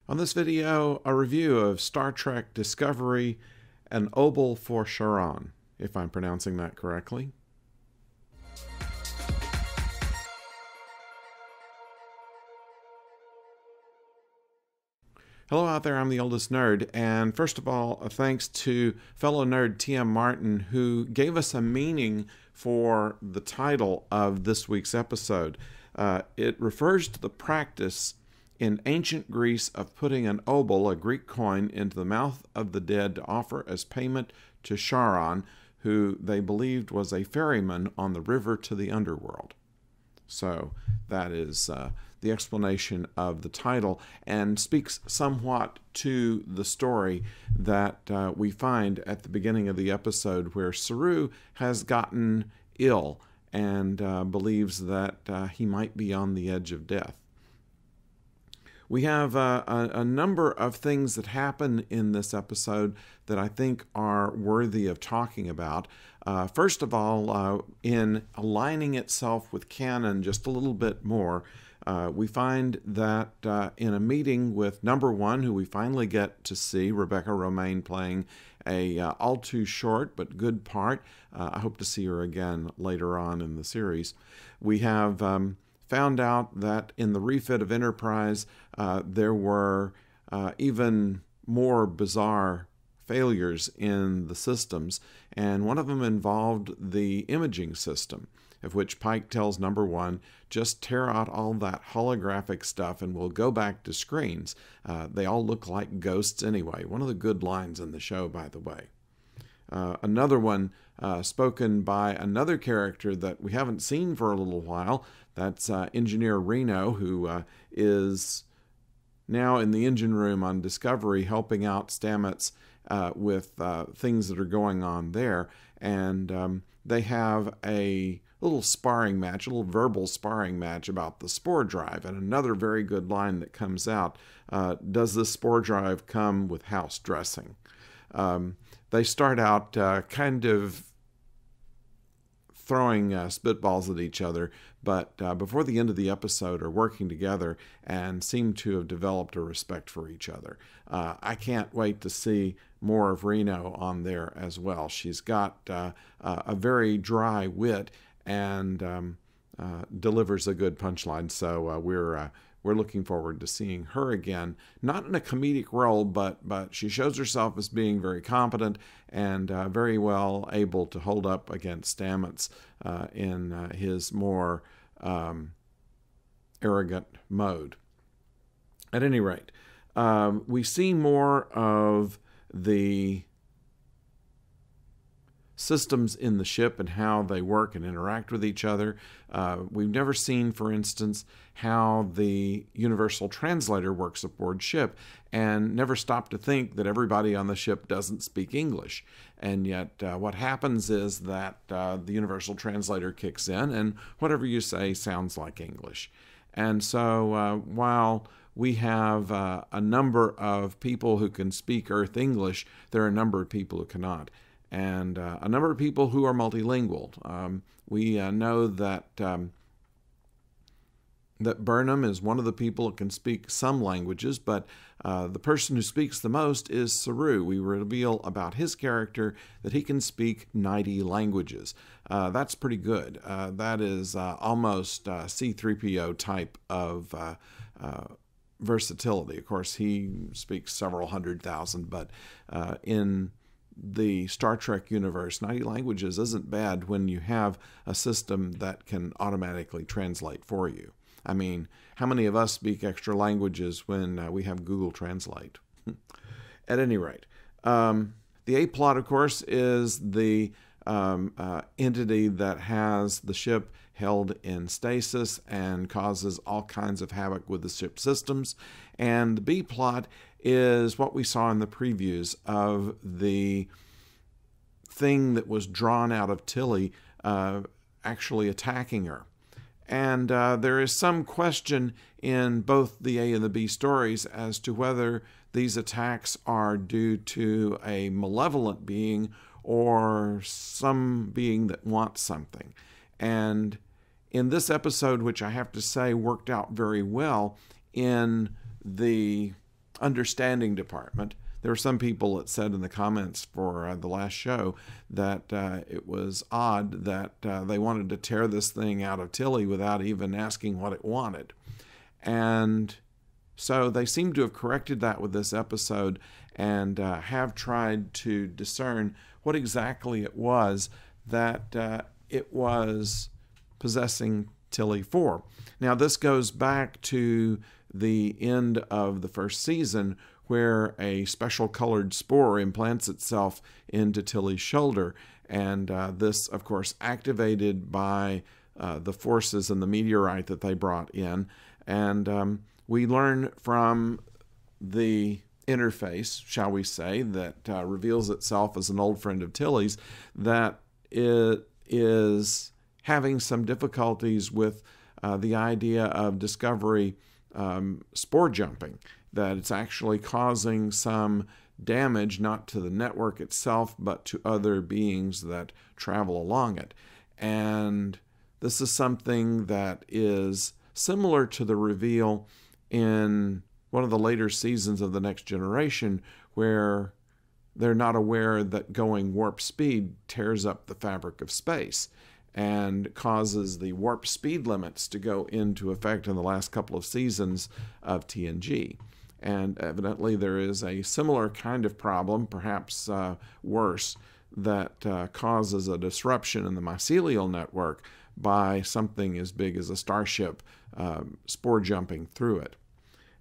On this video, a review of Star Trek Discovery and Obol for Charon, if I'm pronouncing that correctly. Hello out there, I'm the oldest nerd, and first of all, a thanks to fellow nerd T.M. Martin, who gave us a meaning for the title of this week's episode. It refers to the practice in ancient Greece of putting an obol, a Greek coin, into the mouth of the dead to offer as payment to Charon, who they believed was a ferryman on the river to the underworld. So that is the explanation of the title, and speaks somewhat to the story that we find at the beginning of the episode, where Saru has gotten ill and believes that he might be on the edge of death. We have a number of things that happen in this episode that I think are worthy of talking about. First of all, in aligning itself with canon just a little bit more, we find that in a meeting with number one, who we finally get to see, Rebecca Romijn playing a all too short but good part. I hope to see her again later on in the series. We have found out that in the refit of Enterprise, there were even more bizarre failures in the systems, and one of them involved the imaging system, of which Pike tells number one, just tear out all that holographic stuff and we'll go back to screens. They all look like ghosts anyway. One of the good lines in the show, by the way. Another one spoken by another character that we haven't seen for a little while. That's Engineer Reno, who is now in the engine room on Discovery helping out Stamets with things that are going on there. And they have a little sparring match, a little verbal sparring match about the spore drive. And another very good line that comes out, does this spore drive come with house dressing? They start out kind of throwing spitballs at each other, but before the end of the episode are working together and seem to have developed a respect for each other. I can't wait to see more of Reno on there as well. She's got a very dry wit and delivers a good punchline, so we're looking forward to seeing her again, not in a comedic role, but she shows herself as being very competent and very well able to hold up against Stamets in his more arrogant mode. At any rate, we see more of the systems in the ship and how they work and interact with each other. We've never seen, for instance, how the universal translator works aboard ship, and never stopped to think that everybody on the ship doesn't speak English. And yet what happens is that the universal translator kicks in, and whatever you say sounds like English. And so while we have a number of people who can speak Earth English, there are a number of people who cannot. And a number of people who are multilingual. We know that that Burnham is one of the people who can speak some languages, but the person who speaks the most is Saru. We reveal about his character that he can speak 90 languages. That's pretty good. That is almost C-3PO type of versatility. Of course, he speaks several 100,000, but in the Star Trek universe, 90 languages isn't bad when you have a system that can automatically translate for you. I mean, how many of us speak extra languages when we have Google Translate? At any rate, the A-plot, of course, is the entity that has the ship held in stasis and causes all kinds of havoc with the ship systems. And the B-plot is what we saw in the previews of the thing that was drawn out of Tilly actually attacking her. And there is some question in both the A and the B stories as to whether these attacks are due to a malevolent being or some being that wants something. And in this episode, which I have to say worked out very well in the understanding department. There were some people that said in the comments for the last show that it was odd that they wanted to tear this thing out of Tilly without even asking what it wanted. And so they seem to have corrected that with this episode and have tried to discern what exactly it was that it was possessing Tilly for. Now, this goes back to the end of the first season, where a special colored spore implants itself into Tilly's shoulder. And this, of course, activated by the forces and the meteorite that they brought in. And we learn from the interface, shall we say, that reveals itself as an old friend of Tilly's, that it is having some difficulties with the idea of Discovery spore jumping, that it's actually causing some damage, not to the network itself, but to other beings that travel along it. And this is something that is similar to the reveal in one of the later seasons of The Next Generation, where they're not aware that going warp speed tears up the fabric of space and causes the warp speed limits to go into effect in the last couple of seasons of TNG. And evidently there is a similar kind of problem, perhaps worse, that causes a disruption in the mycelial network by something as big as a starship spore jumping through it.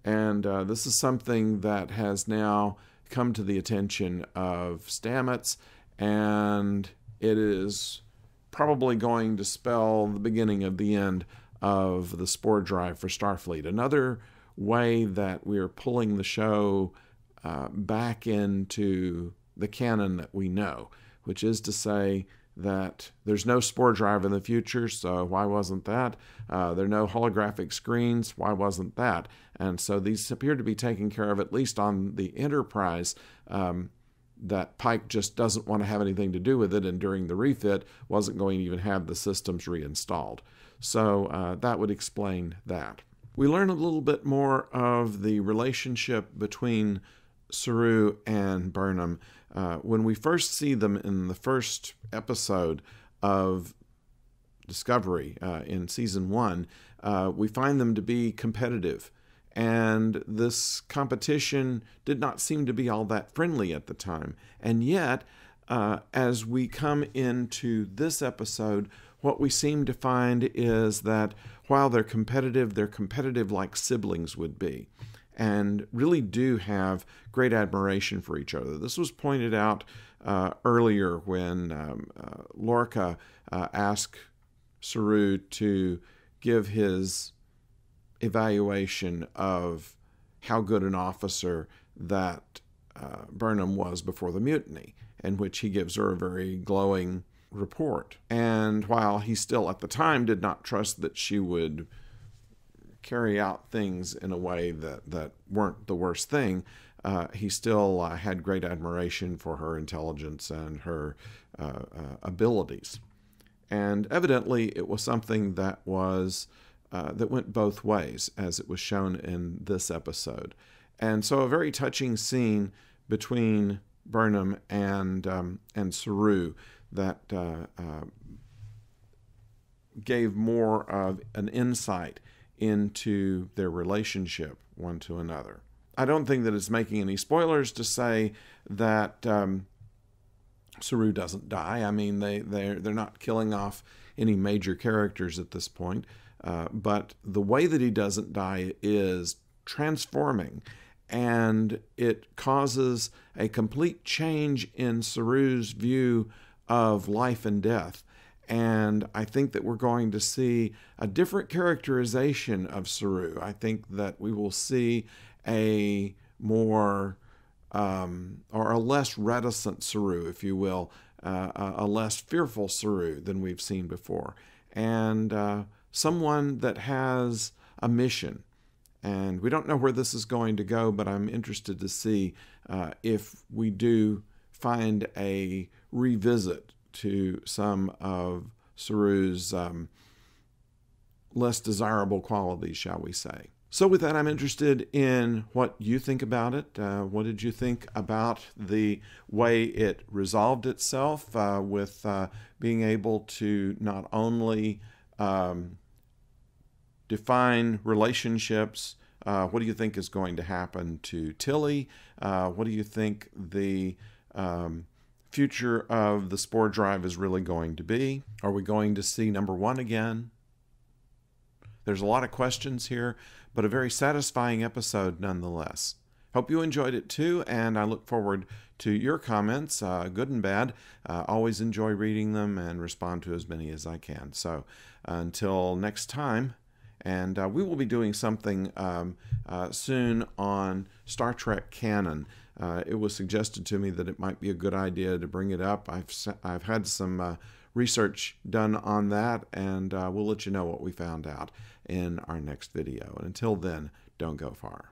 And this is something that has now come to the attention of Stamets, and it is probably going to spell the beginning of the end of the spore drive for Starfleet. Another way that we are pulling the show back into the canon that we know, which is to say that there's no spore drive in the future, so why wasn't that? There are no holographic screens, why wasn't that? And so these appear to be taken care of, at least on the Enterprise, that Pike just doesn't want to have anything to do with it, and during the refit wasn't going to even have the systems reinstalled. So that would explain that. We learn a little bit more of the relationship between Saru and Burnham. When we first see them in the first episode of Discovery in season 1, we find them to be competitive. And this competition did not seem to be all that friendly at the time. And yet, as we come into this episode, what we seem to find is that while they're competitive like siblings would be, and really do have great admiration for each other. This was pointed out earlier when Lorca asked Saru to give his evaluation of how good an officer that Burnham was before the mutiny, in which he gives her a very glowing report. And while he still at the time did not trust that she would carry out things in a way that weren't the worst thing, he still had great admiration for her intelligence and her abilities. And evidently it was something that was that went both ways, as it was shown in this episode. And so a very touching scene between Burnham and Saru that gave more of an insight into their relationship one to another. I don't think that it's making any spoilers to say that Saru doesn't die. I mean, they're not killing off any major characters at this point, but the way that he doesn't die is transforming, and it causes a complete change in Saru's view of life and death. And I think that we're going to see a different characterization of Saru. I think that we will see a more or a less reticent Saru, if you will, a less fearful Saru than we've seen before, and someone that has a mission. And we don't know where this is going to go, but I'm interested to see if we do find a revisit to some of Saru's less desirable qualities, shall we say. So with that, I'm interested in what you think about it. What did you think about the way it resolved itself with being able to not only define relationships? What do you think is going to happen to Tilly? What do you think the future of the Spore Drive is really going to be? Are we going to see number 1 again? There's a lot of questions here, but a very satisfying episode nonetheless. Hope you enjoyed it too, and I look forward to your comments, good and bad. Always enjoy reading them and respond to as many as I can. So until next time, and we will be doing something soon on Star Trek canon. It was suggested to me that it might be a good idea to bring it up. I've had some research done on that, and we'll let you know what we found out in our next video. And until then, don't go far.